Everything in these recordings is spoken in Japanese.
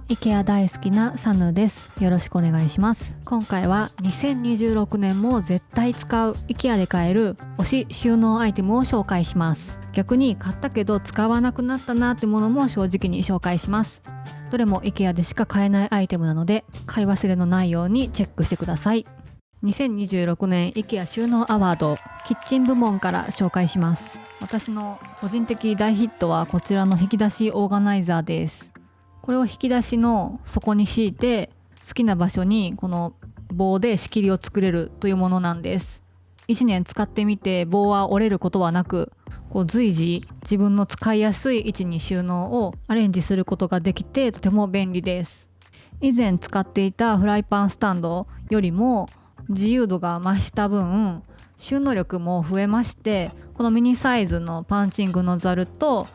IKEA 大好きなサヌです。よろしくお願いします。今回は2026年も絶対使う IKEA で買える推し収納アイテムを紹介します。逆に買ったけど使わなくなったなってものも正直に紹介します。どれも IKEA でしか買えないアイテムなので買い忘れのないようにチェックしてください。2026年 IKEA 収納アワードキッチン部門から紹介します。私の個人的大ヒットはこちらの引き出しオーガナイザーです。これを引き出しの底に敷いて好きな場所にこの棒で仕切りを作れるというものなんです。1年使ってみて棒は折れることはなく、随時自分の使いやすい位置に収納をアレンジすることができてとても便利です。以前使っていたフライパンスタンドよりも自由度が増した分収納力も増えまして、このミニサイズのパンチングのザルと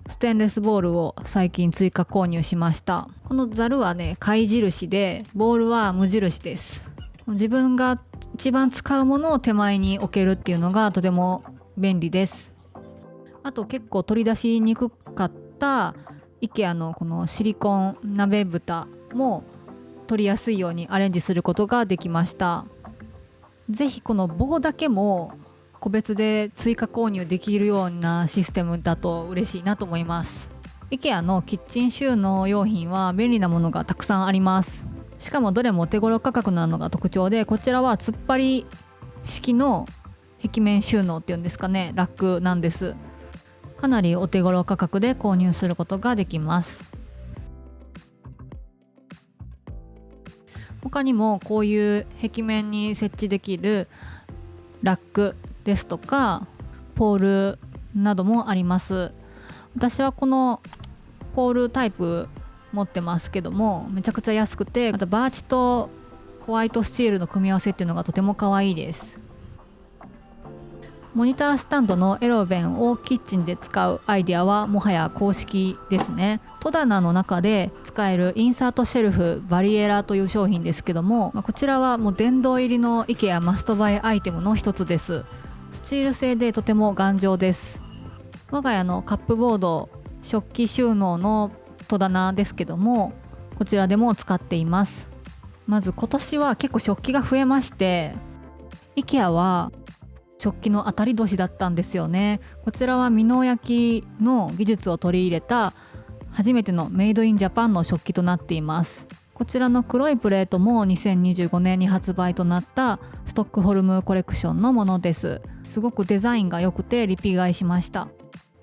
ステンレスボウルを最近追加購入しました。このザルはね貝印で、ボウルは無印です。自分が一番使うものを手前に置けるっていうのがとても便利です。あと結構取り出しにくかった IKEA のこのシリコン鍋蓋も取りやすいようにアレンジすることができました。ぜひこの棒だけも個別で追加購入できるようなシステムだと嬉しいなと思います。 IKEA のキッチン収納用品は便利なものがたくさんあります。しかもどれも手頃価格なのが特徴で、こちらは突っ張り式の壁面収納っていうんですかね、ラックなんです。かなりお手頃価格で購入することができます。他にもこういう壁面に設置できるラックですとかポールなどもあります。私はこのポールタイプ持ってますけども、めちゃくちゃ安くて、またバーチとホワイトスチールの組み合わせっていうのがとても可愛いです。モニタースタンドのエロベンをキッチンで使うアイデアはもはや公式ですね。戸棚の中で使えるインサートシェルフバリエラという商品ですけども、こちらはもう殿堂入りの IKEA マストバイアイテムの一つです。スチール製でとても頑丈です。我が家のカップボード食器収納の戸棚ですけども、こちらでも使っています。まず今年は結構食器が増えまして、 IKEA は食器の当たり年だったんですよね。こちらは美濃焼の技術を取り入れた初めてのメイドインジャパンの食器となっています。こちらの黒いプレートも2025年に発売となったストックホルムコレクションのものです。すごくデザインが良くてリピ買いしました。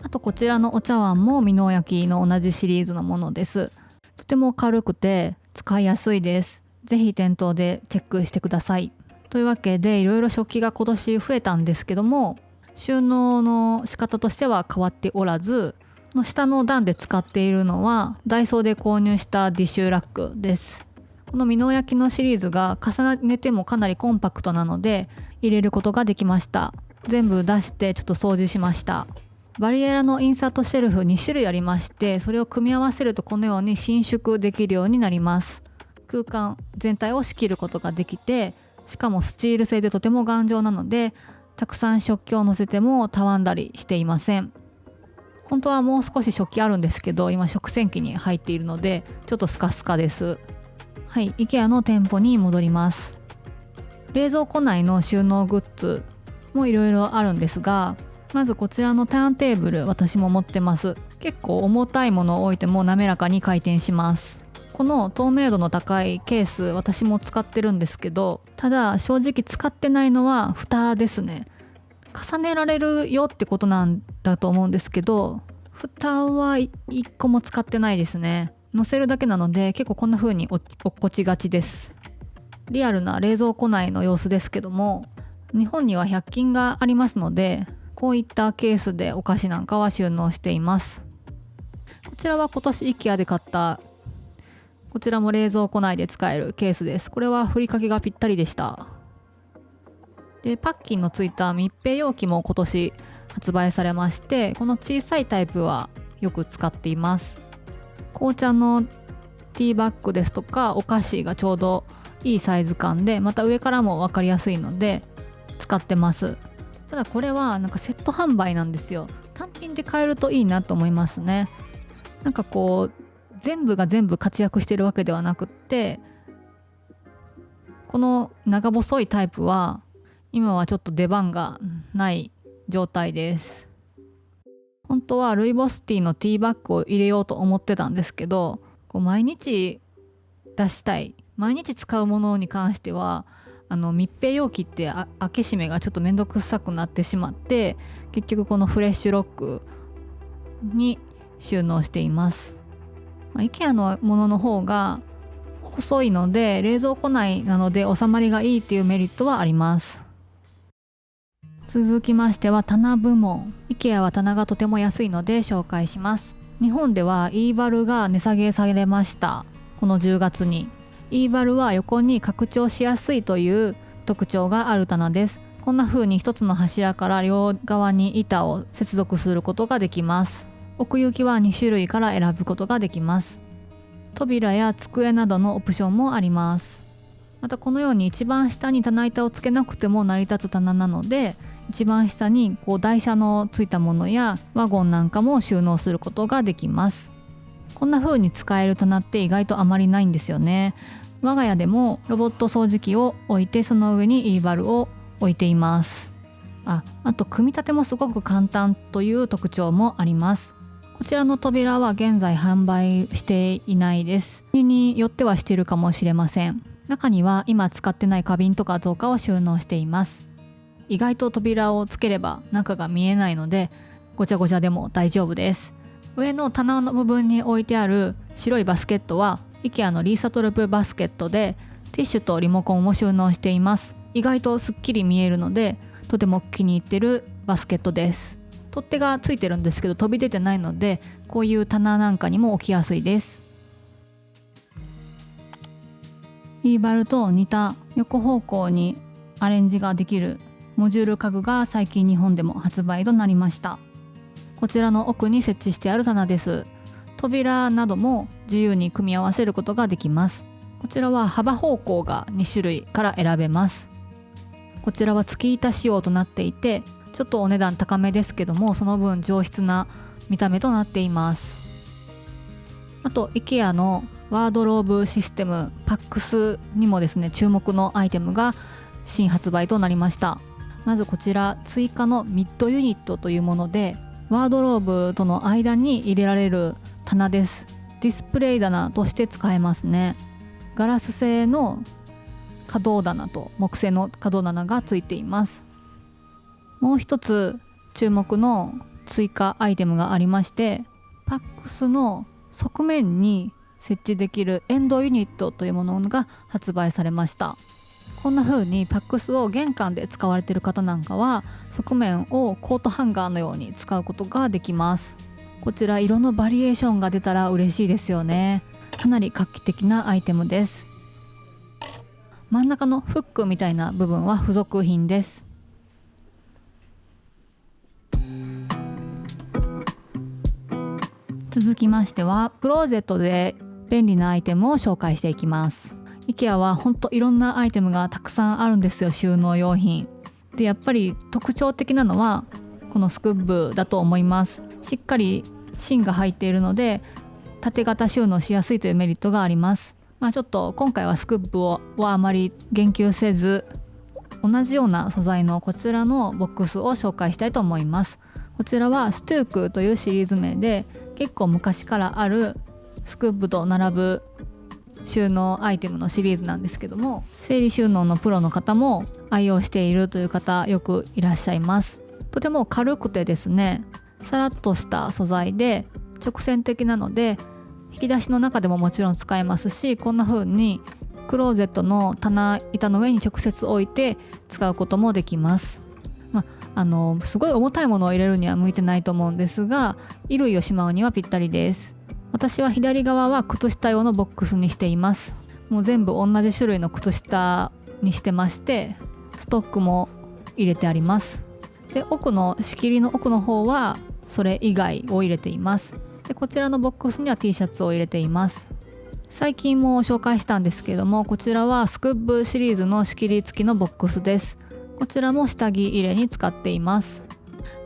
あとこちらのお茶碗も美濃焼の同じシリーズのものです。とても軽くて使いやすいです。ぜひ店頭でチェックしてください。というわけでいろいろ食器が今年増えたんですけども、収納の仕方としては変わっておらず、の下の段で使っているのはダイソーで購入したディッシュラックです。この美濃焼のシリーズが重ねてもかなりコンパクトなので入れることができました。全部出してちょっと掃除しました。バリエラのインサートシェルフ2種類ありまして、それを組み合わせるとこのように伸縮できるようになります。空間全体を仕切ることができて、しかもスチール製でとても頑丈なのでたくさん食器を乗せてもたわんだりしていません。本当はもう少し食器あるんですけど、今食洗機に入っているのでちょっとスカスカです。はい、 IKEA の店舗に戻ります。冷蔵庫内の収納グッズもいろいろあるんですが、まずこちらのターンテーブル、私も持ってます。結構重たいものを置いても滑らかに回転します。この透明度の高いケース、私も使ってるんですけど、ただ正直使ってないのは蓋ですね。重ねられるよってことなんだと思うんですけど、蓋は1個も使ってないですね。乗せるだけなので結構こんな風に落っこちがちです。リアルな冷蔵庫内の様子ですけども、日本には100均がありますので、こういったケースでお菓子なんかは収納しています。こちらは今年 IKEA で買ったこちらも冷蔵庫内で使えるケースです。これはふりかけがぴったりでした。で、パッキンのついた密閉容器も今年発売されまして、この小さいタイプはよく使っています。紅茶のティーバッグですとかお菓子がちょうどいいサイズ感で、また上からも分かりやすいので使ってます。ただこれはなんかセット販売なんですよ。単品で買えるといいなと思いますね。なんか全部が全部活躍してるわけではなくって、この長細いタイプは今はちょっと出番がない状態です。本当はルイボスティーのティーバッグを入れようと思ってたんですけど、毎日出したい、毎日使うものに関しては密閉容器って開け閉めがちょっとめんどくさくなってしまって、結局このフレッシュロックに収納しています。IKEA のものの方が細いので冷蔵庫内なので収まりがいいっていうメリットはあります。続きましては棚部門。 IKEA は棚がとても安いので紹介します。日本では E バルが値下げされました。この10月に E バルは横に拡張しやすいという特徴がある棚です。こんな風に一つの柱から両側に板を接続することができます。奥行きは2種類から選ぶことができます。扉や机などのオプションもあります。またこのように一番下に棚板をつけなくても成り立つ棚なので、一番下に台車のついたものやワゴンなんかも収納することができます。こんな風に使える棚って意外とあまりないんですよね。我が家でもロボット掃除機を置いて、その上に E バルを置いています。あと組み立てもすごく簡単という特徴もあります。こちらの扉は現在販売していないです。国によってはしているかもしれません。中には今使ってない花瓶とか造花を収納しています。意外と扉をつければ中が見えないのでごちゃごちゃでも大丈夫です。上の棚の部分に置いてある白いバスケットは IKEA のリーサトルプバスケットで、ティッシュとリモコンを収納しています。意外とすっきり見えるのでとても気に入ってるバスケットです。取っ手がついてるんですけど飛び出てないので、こういう棚なんかにも置きやすいです。E バルと似た横方向にアレンジができるモジュール家具が最近日本でも発売となりました。こちらの奥に設置してある棚です。扉なども自由に組み合わせることができます。こちらは幅方向が2種類から選べます。こちらは月板仕様となっていて、ちょっとお値段高めですけども、その分上質な見た目となっています。あと IKEA のワードローブシステムパックスにもですね、注目のアイテムが新発売となりました。まずこちら追加のミッドユニットというもので、ワードローブとの間に入れられる棚です。ディスプレイ棚として使えますね。ガラス製の可動棚と木製の可動棚がついています。もう一つ注目の追加アイテムがありまして、パックスの側面に設置できるエンドユニットというものが発売されました。こんな風にパックスを玄関で使われている方なんかは側面をコートハンガーのように使うことができます。こちら色のバリエーションが出たら嬉しいですよね。かなり画期的なアイテムです。真ん中のフックみたいな部分は付属品です。続きましてはクローゼットで便利なアイテムを紹介していきます。 IKEA はほんといろんなアイテムがたくさんあるんですよ。収納用品でやっぱり特徴的なのはこのスクッブだと思います。しっかり芯が入っているので縦型収納しやすいというメリットがあります。ちょっと今回はスクッブはあまり言及せず、同じような素材のこちらのボックスを紹介したいと思います。こちらはストゥークというシリーズ名で、結構昔からあるスクッブと並ぶ収納アイテムのシリーズなんですけども、整理収納のプロの方も愛用しているという方よくいらっしゃいます。とても軽くてですね、さらっとした素材で直線的なので引き出しの中でももちろん使えますし、こんな風にクローゼットの棚板の上に直接置いて使うこともできます。すごい重たいものを入れるには向いてないと思うんですが、衣類をしまうにはぴったりです。私は左側は靴下用のボックスにしています。もう全部同じ種類の靴下にしてまして、ストックも入れてあります。で、仕切りの奥の方はそれ以外を入れています。で、こちらのボックスには T シャツを入れています。最近も紹介したんですけども、こちらはスクッブシリーズの仕切り付きのボックスです。こちらも下着入れに使っています。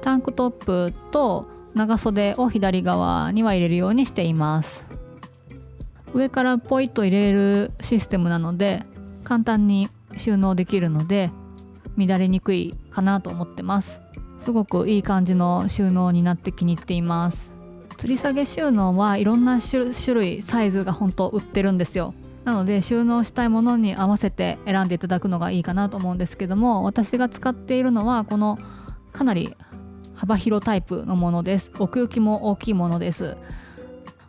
タンクトップと長袖を左側には入れるようにしています。上からポイッと入れるシステムなので簡単に収納できるので乱れにくいかなと思ってます。すごくいい感じの収納になって気に入っています。吊り下げ収納はいろんな種類サイズが本当売ってるんですよ。なので収納したいものに合わせて選んでいただくのがいいかなと思うんですけども、私が使っているのはこのかなり幅広タイプのものです。奥行きも大きいものです。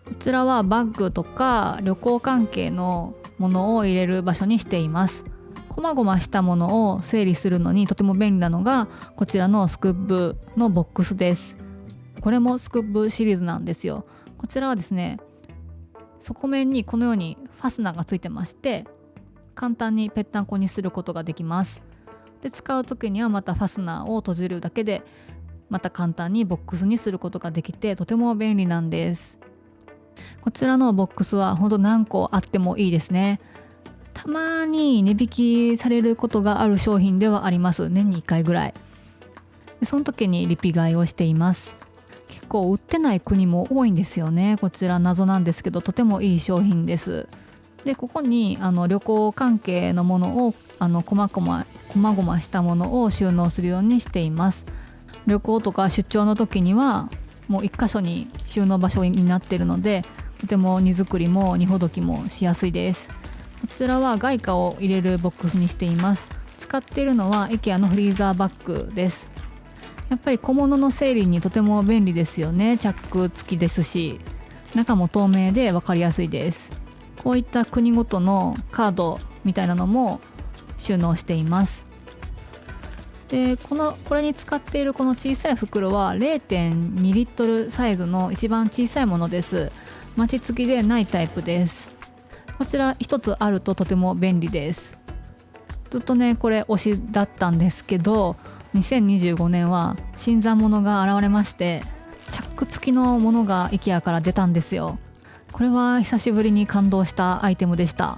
こちらはバッグとか旅行関係のものを入れる場所にしています。こまごましたものを整理するのにとても便利なのがこちらのスクーブのボックスです。これもスクーブシリーズなんですよ。こちらはですね、底面にこのようにファスナーがついてまして、簡単にぺったんこにすることができます。で、使う時にはまたファスナーを閉じるだけでまた簡単にボックスにすることができてとても便利なんです。こちらのボックスは本当何個あってもいいですね。たまに値引きされることがある商品ではあります。年に1回ぐらい。でその時にリピ買いをしています。結構売ってない国も多いんですよね。こちら謎なんですけどとてもいい商品です。でここに旅行関係のものをこまごましたものを収納するようにしています。旅行とか出張の時にはもう一箇所に収納場所になっているのでとても荷造りも荷ほどきもしやすいです。こちらは外貨を入れるボックスにしています。使っているのは IKEA のフリーザーバッグです。やっぱり小物の整理にとても便利ですよね。チャック付きですし中も透明で分かりやすいです。こういった国ごとのカードみたいなのも収納しています。でこれに使っているこの小さい袋は 0.2 リットルサイズの一番小さいものです。マチ付きでないタイプです。こちら一つあるととても便利です。ずっとねこれ推しだったんですけど2025年は新参者が現れまして、チャック付きのものが IKEA から出たんですよ。これは久しぶりに感動したアイテムでした。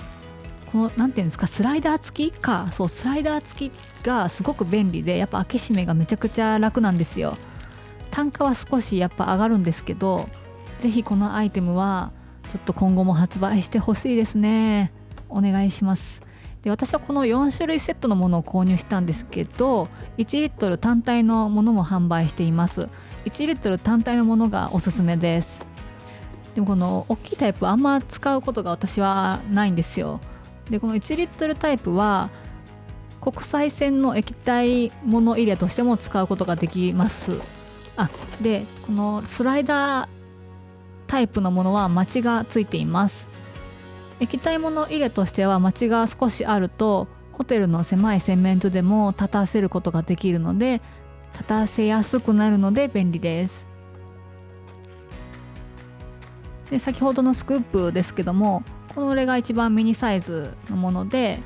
このなんていうんですか、スライダー付きか、そうスライダー付きがすごく便利で、やっぱ開け閉めがめちゃくちゃ楽なんですよ。単価は少しやっぱ上がるんですけど、ぜひこのアイテムはちょっと今後も発売してほしいですね。お願いします。で私はこの4種類セットのものを購入したんですけど、1リットル単体のものも販売しています。1リットル単体のものがおすすめです。でもこの大きいタイプあんま使うことが私はないんですよ。でこの1リットルタイプは国際線の液体物入れとしても使うことができます。でこのスライダータイプのものはマチがついています。液体物入れとしてはマチが少しあるとホテルの狭い洗面所でも立たせることができるので、立たせやすくなるので便利です。で先ほどのスクープですけども、これが一番ミニサイズのもので、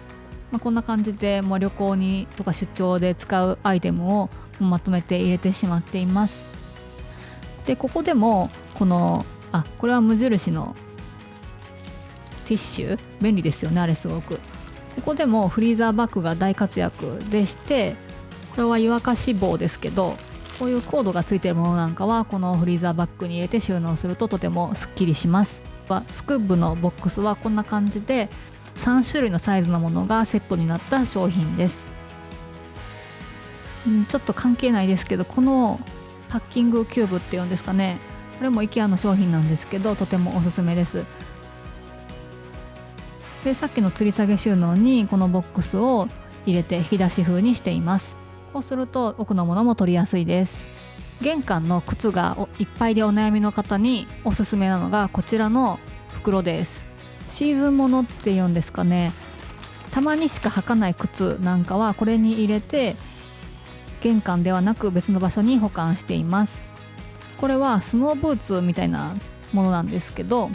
こんな感じでもう旅行にとか出張で使うアイテムをまとめて入れてしまっています。でここでもこれは無印のティッシュ、便利ですよねあれすごく。ここでもフリーザーバッグが大活躍でして、これは湯沸かし棒ですけど、こういうコードがついているものなんかはこのフリーザーバッグに入れて収納するととてもすっきりします。スクーブのボックスはこんな感じで3種類のサイズのものがセットになった商品です。ちょっと関係ないですけど、このパッキングキューブっていうんですかね、これも IKEA の商品なんですけどとてもおすすめです。でさっきの吊り下げ収納にこのボックスを入れて引き出し風にしています。こうすると奥のものも取りやすいです。玄関の靴がいっぱいでお悩みの方におすすめなのがこちらの袋です。シーズンものっていうんですかね、たまにしか履かない靴なんかはこれに入れて玄関ではなく別の場所に保管しています。これはスノーブーツみたいなものなんですけど、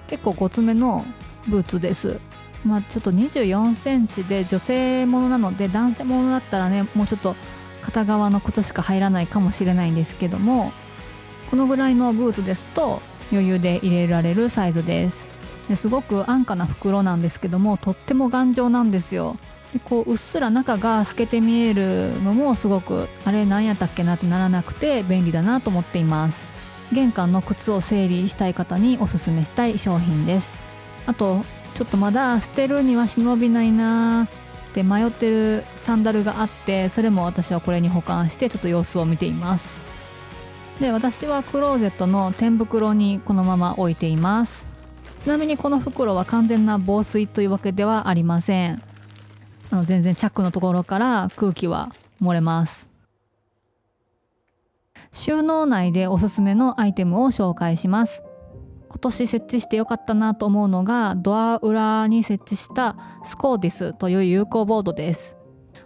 結構ごつめのブーツです。ちょっと24センチで女性ものなので、男性ものだったらねもうちょっと片側の靴しか入らないかもしれないんですけども、このぐらいのブーツですと余裕で入れられるサイズです。ですごく安価な袋なんですけども、とっても頑丈なんですよ。でうっすら中が透けて見えるのもすごくあれ何やったっけなってならなくて便利だなと思っています。玄関の靴を整理したい方におすすめしたい商品です。あとちょっとまだ捨てるには忍びないなって迷ってるサンダルがあって、それも私はこれに保管してちょっと様子を見ています。で、私はクローゼットの天袋にこのまま置いています。ちなみにこの袋は完全な防水というわけではありません。全然チャックのところから空気は漏れます。収納内でおすすめのアイテムを紹介します。今年設置してよかったなと思うのが、ドア裏に設置したスコーディスという有効ボードです。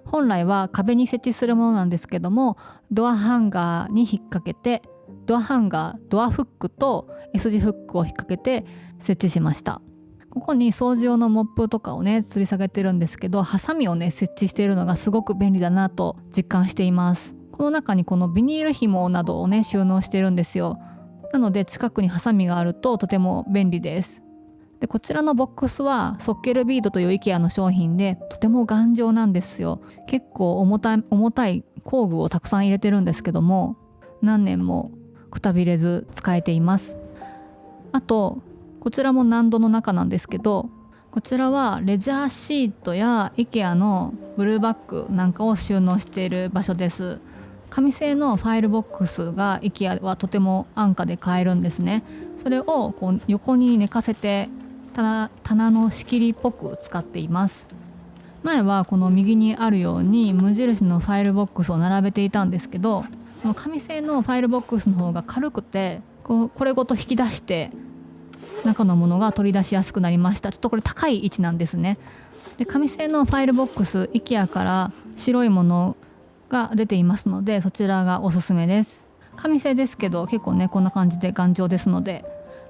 本来は壁に設置するものなんですけども、ドアハンガーに引っ掛けて、ドアハンガー、ドアフックと S 字フックを引っ掛けて設置しました。ここに掃除用のモップとかをね吊り下げてるんですけど、ハサミをね設置しているのがすごく便利だなと実感しています。この中にこのビニール紐などをね収納してるんですよ。なので近くにハサミがあるととても便利です。で、こちらのボックスはソッケルビードという IKEA の商品で、とても頑丈なんですよ。結構重たい工具をたくさん入れてるんですけども、何年もくたびれず使えています。あとこちらも難度の中なんですけど、こちらはレジャーシートや IKEA のブルーバッグなんかを収納している場所です。紙製のファイルボックスが IKEA はとても安価で買えるんですね。それをこう横に寝かせて棚の仕切りっぽく使っています。前はこの右にあるように無印のファイルボックスを並べていたんですけど、この紙製のファイルボックスの方が軽くて、これごと引き出して中のものが取り出しやすくなりました。ちょっとこれ高い位置なんですね。で、紙製のファイルボックス IKEA から白いものが出ていますので、そちらがおすすめです。紙製ですけど結構ねこんな感じで頑丈ですので、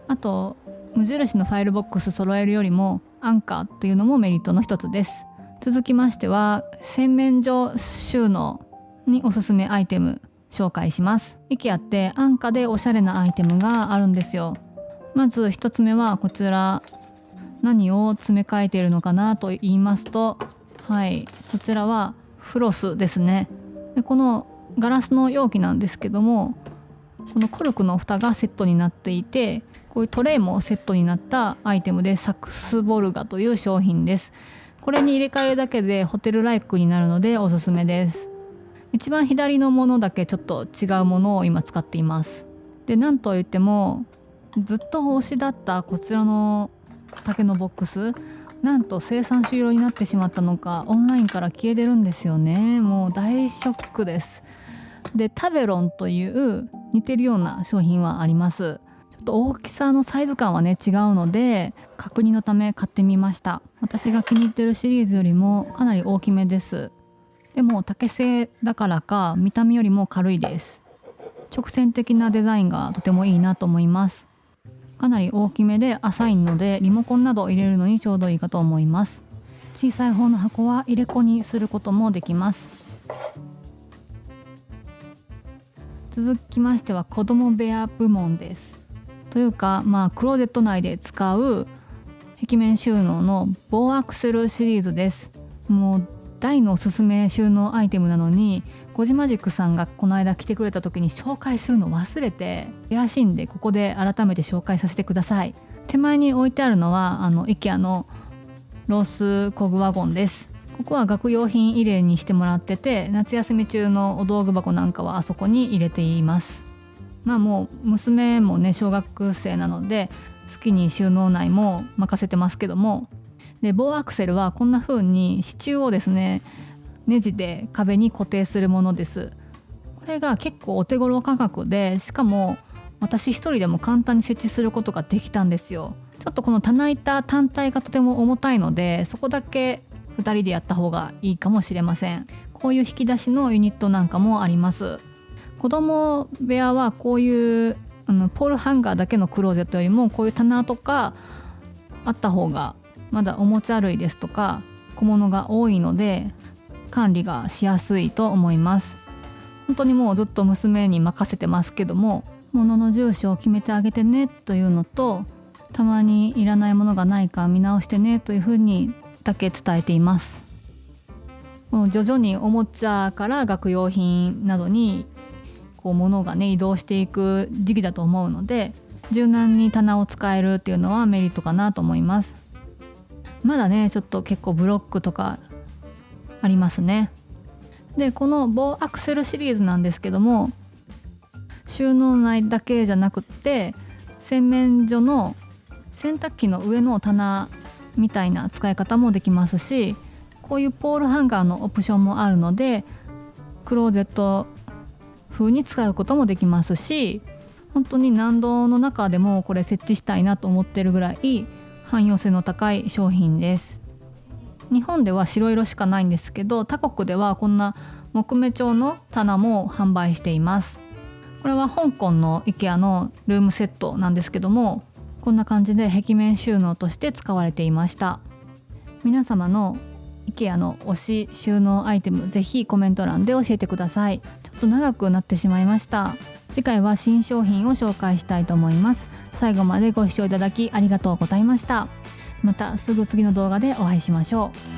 あと無印のファイルボックス揃えるよりも安価っていうのもメリットの一つです。続きましては洗面所収納におすすめアイテム紹介します。 IKEA って安価でおしゃれなアイテムがあるんですよ。まず一つ目はこちら、何を詰め替えているのかなと言いますと、こちらはフロスですね。で、このガラスの容器なんですけども、このコルクの蓋がセットになっていて、こういうトレイもセットになったアイテムで、サクスボルガという商品です。これに入れ替えるだけでホテルライクになるのでおすすめです。一番左のものだけちょっと違うものを今使っています。で、なんといってもずっと推しだったこちらの竹のボックス、なんと生産終了になってしまったのかオンラインから消えてるんですよね。もう大ショックです。で、タベロンという似てるような商品はあります。ちょっと大きさのサイズ感はね違うので確認のため買ってみました。私が気に入ってるシリーズよりもかなり大きめです。でも竹製だからか見た目よりも軽いです。直線的なデザインがとてもいいなと思います。かなり大きめで浅いのでリモコンなどを入れるのにちょうどいいかと思います。小さい方の箱は入れ子にすることもできます。続きましては子供部屋部門です。というかクローゼット内で使う壁面収納の棒アクセルシリーズです。もう大のおすすめ収納アイテムなのに、コジマジックさんがこの間来てくれた時に紹介するの忘れて悔しいんで、ここで改めて紹介させてください。手前に置いてあるのはIKEA のロースコグワゴンです。ここは学用品入れにしてもらってて、夏休み中のお道具箱なんかはあそこに入れています。もう娘もね小学生なので好きに収納内も任せてますけども、で棒アクセルはこんな風に支柱をですねネジで壁に固定するものです。これが結構お手頃価格で、しかも私一人でも簡単に設置することができたんですよ。ちょっとこの棚板単体がとても重たいので、そこだけ2人でやった方がいいかもしれません。こういう引き出しのユニットなんかもあります。子供部屋はこういうポールハンガーだけのクローゼットよりもこういう棚とかあった方が、まだおもちゃ類ですとか小物が多いので管理がしやすいと思います。本当にもうずっと娘に任せてますけども、物の住所を決めてあげてねというのと、たまにいらないものがないか見直してねというふうにだけ伝えています。もう徐々におもちゃから学用品などに物がね移動していく時期だと思うので、柔軟に棚を使えるっていうのはメリットかなと思います。まだねちょっと結構ブロックとかありますね。でこの棒アクセルシリーズなんですけども、収納内だけじゃなくって洗面所の洗濯機の上の棚みたいな使い方もできますし、こういうポールハンガーのオプションもあるのでクローゼット風に使うこともできますし、本当に納戸の中でもこれ設置したいなと思ってるぐらい汎用性の高い商品です。日本では白色しかないんですけど、他国ではこんな木目調の棚も販売しています。これは香港の IKEA のルームセットなんですけども、こんな感じで壁面収納として使われていました。皆様の IKEA の推し収納アイテム、ぜひコメント欄で教えてください。ちょっと長くなってしまいました。次回は新商品を紹介したいと思います。最後までご視聴いただきありがとうございました。またすぐ次の動画でお会いしましょう。